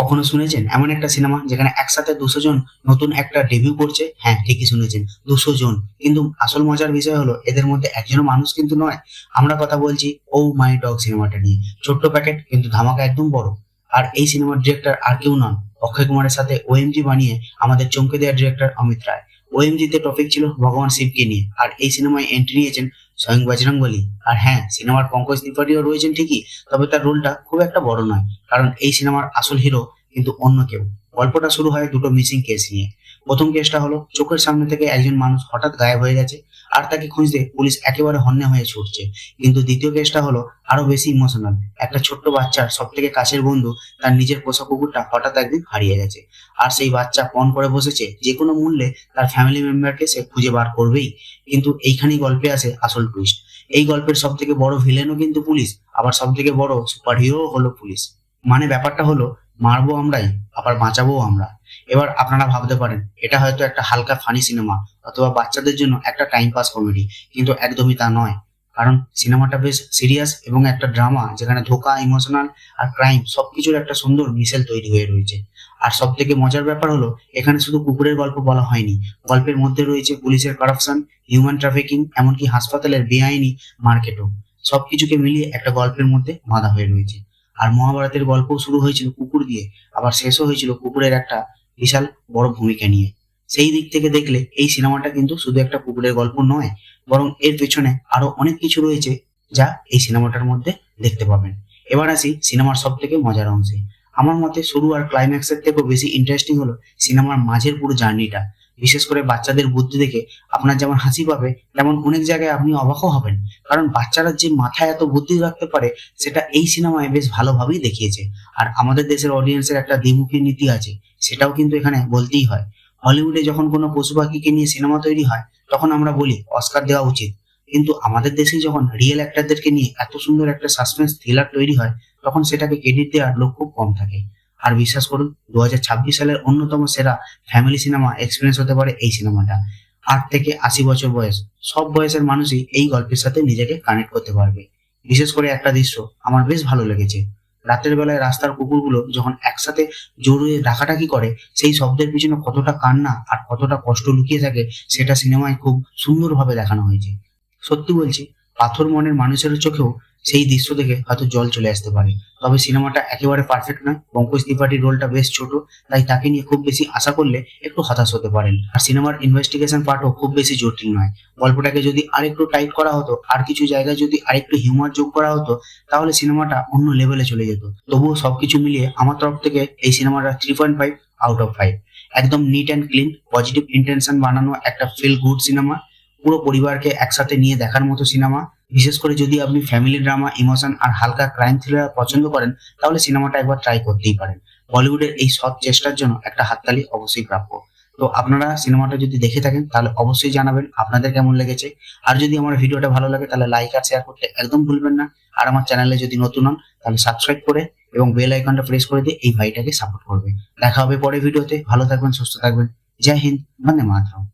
কখনো শুনেছেন এমন একটা সিনেমা যেখানে একসাথে 200 জন নতুন একটা ডেবিউ করছে? হ্যাঁ, ঠিকই শুনেছেন, 200 জন। কিন্তু আসল মজার বিষয় হলো এদের মধ্যে একজনও মানুষ কিন্তু নয়। আমরা কথা বলছি ও মাই ডগ সিনেমাটা নিয়ে। ছোট্ট প্যাকেট কিন্তু ধামাকা একদম বড়। আর এই সিনেমার ডিরেক্টর আর কেউ নন, অক্ষয় কুমারের সাথে ওএমজি বানিয়ে আমাদের চমকে দেওয়া ডিরেক্টর অমিত রায়। ওএমজি তে টপিক ছিল ভগবান শিবকে নিয়ে, আর এই সিনেমায় এন্ট্রি নিয়েছেন স্বয়ং বজরংবলী। আর হ্যাঁ, সিনেমার পঙ্কজ ত্রিপাঠীও রয়েছেন ঠিকই, তবে তার রোলটা খুব একটা বড় নয়, কারণ এই সিনেমার আসল হিরো কিন্তু অন্য কেউ। গল্পটা শুরু হয় দুটো মিসিং কেস নিয়ে। প্রথম কেসটা হলো চোখের সামনে থেকে একজন মানুষ হঠাৎ গায়েব হয়ে গেছে, আর তাকে খুঁজতে পুলিশ একেবারে হন্যে হয়ে ছুটছে। কিন্তু দ্বিতীয় কেসটা হলো আরো বেশি ইমোশনাল। একটা ছোট্ট বাচ্চার সব থেকে কাছের বন্ধু তার নিজের পোষা কুকুরটা হঠাৎ একদিন হারিয়ে গেছে, আর সেই বাচ্চা পণ করে বসেছে যে কোনো মূল্যে তার ফ্যামিলি মেম্বারকে সে খুঁজে বার করবেই। কিন্তু এইখানেই গল্পে আসে আসল টুইস্ট। এই গল্পের সব থেকে বড় ভিলেনও কিন্তু পুলিশ, আবার সব থেকে বড় সুপার হিরো হলো পুলিশ। মানে ব্যাপারটা হলো মারবো আমরাই, আবার বাঁচাবো আমরা। এবার আপনারা ভাবতে পারেন এটা হয়তো একটা হালকা ফানি সিনেমা অথবা বাচ্চাদের জন্য একটা টাইম পাস কমেডি, কিন্তু একদমই তা নয়। কারণ সিনেমাটা বেশ সিরিয়াস এবং একটা ড্রামা যেখানে ধোঁকা, ইমোশনাল আর ক্রাইম সবকিছুর একটা সুন্দর মিশেল তৈরি হয়ে রয়েছে। আর সব থেকে মজার ব্যাপার হলো এখানে শুধু কুকুরের গল্প বলা হয়নি, গল্পের মধ্যে রয়েছে পুলিশের কারাপশন, হিউম্যান ট্রাফিকিং, এমনকি হাসপাতালের বেআইনি মার্কেটও। সবকিছুকে মিলিয়ে একটা গল্পের মধ্যে বাঁধা হয়ে রয়েছে। আর মহাভারতের গল্পও শুরু হয়েছিল কুকুর দিয়ে, আবার শেষও হয়েছিল কুকুরের একটা বিশাল বড় ভূমিকা নিয়ে। সেই দিক থেকে দেখলে এই সিনেমাটা কিন্তু শুধু একটা কুকুরের গল্প নয়, বরং এর পেছনে আরো অনেক কিছু রয়েছে যা এই সিনেমাটার মধ্যে দেখতে পাবেন। এবার আসি সিনেমার সব থেকে মজার অংশে। আমার মতে শুরু আর ক্লাইম্যাক্সের থেকেও বেশি ইন্টারেস্টিং হলো সিনেমার মাঝের পুরো জার্নিটা। বিশেষ করে বাচ্চাদের বুদ্ধি দেখে আপনার যেমন হাসি পাবে, তেমন অনেক জায়গায় আপনি অবাকও হবেন। কারণ বাচ্চারা যে মাথায় এত বুদ্ধি রাখতে পারে সেটা এই সিনেমায় বেশ ভালোভাবেই দেখিয়েছে। আর আমাদের দেশের অডিয়েন্সের একটা দ্বিমুখী নীতি আছে, সেটাও কিন্তু এখানে বলতেই হয়। হলিউডে যখন কোনো পশু পাখিকে নিয়ে সিনেমা তৈরি হয় তখন আমরা বলি অস্কার দেওয়া উচিত, কিন্তু আমাদের দেশে যখন রিয়েল অ্যাক্টরদেরকে নিয়ে এত সুন্দর একটা সাসপেন্স থ্রিলার তৈরি হয় তখন সেটাকে ক্রেডিট দেওয়ার লোক খুব কম থাকে। আর বিশ্বাস করুন, 2026 সালের অন্যতম সেরা ফ্যামিলি সিনেমা এক্সপিরিয়েন্স হতে পারে এই সিনেমাটা। 8 থেকে 80 বছর বয়স, সব বয়সের মানুষই এই গল্পের সাথে নিজেকে কানেক্ট করতে পারবে। বিশেষ করে একটা দৃশ্য আমার বেশ ভালো লেগেছে। রাতের বেলায় রাস্তার কুকুরগুলো যখন একসাথে জোরে ডাকাডাকি করে, সেই শব্দের পিছনে কতটা কান্না আর কতটা কষ্ট লুকিয়ে থাকে সেটা সিনেমায় খুব সুন্দরভাবে দেখানো হয়েছে। সত্যি বলছি, পাথর মনের মানুষের চোখেও সেই দৃশ্য দেখে হয়তো জল চলে আসতে পারে। তবে সিনেমাটা একেবারে পারফেক্ট নয়, পঙ্কজ ত্রিপাঠীর রোলটা বেশ ছোট, তাই তাকে নিয়ে খুব বেশি আশা করলে একটু হতাশ হতে পারেন। আর সিনেমার ইনভেস্টিগেশন পার্টও খুব বেশি জটিল নয়। গল্পটাকে যদি আরেকটু টাইট করা হতো, আর কিছু জায়গায় যদি আরেকটু হিউমার যোগ করা হতো, তাহলে সিনেমাটা অন্য লেভেলে চলে যেত। তবুও সবকিছু মিলিয়ে আমার তরফ থেকে এই সিনেমাটা 3.5 আউট অফ 5। একদম neat and clean, positive intention বানানো একটা ফিল গুড সিনেমা। পুরো পরিবারকে একসাথে নিয়ে দেখার মতো সিনেমা। বিশেষ করে যদি আপনি ফ্যামিলি ড্রামা, ইমোশন আর হালকা ক্রাইম থ্রিলার পছন্দ করেন, তাহলে সিনেমাটা একবার ট্রাই করতেই পারেন। বলিউডের এই সৎ চেষ্টার জন্য একটা হাততালি অবশ্যই প্রাপ্য। তো আপনারা সিনেমাটা যদি দেখে থাকেন তাহলে অবশ্যই জানাবেন আপনাদের কেমন লেগেছে। আর যদি আমার ভিডিওটা ভালো লাগে তাহলে লাইক আর শেয়ার করতে একদম ভুলবেন না। আর আমার চ্যানেলে যদি নতুন হন তাহলে সাবস্ক্রাইব করে এবং বেল আইকনটা প্রেস করে দিয়ে এই ভাইটাকে সাপোর্ট করবে। দেখা হবে পরের ভিডিওতে। ভালো থাকবেন, সুস্থ থাকবেন। জয় হিন্দ, বন্দে মাতরম।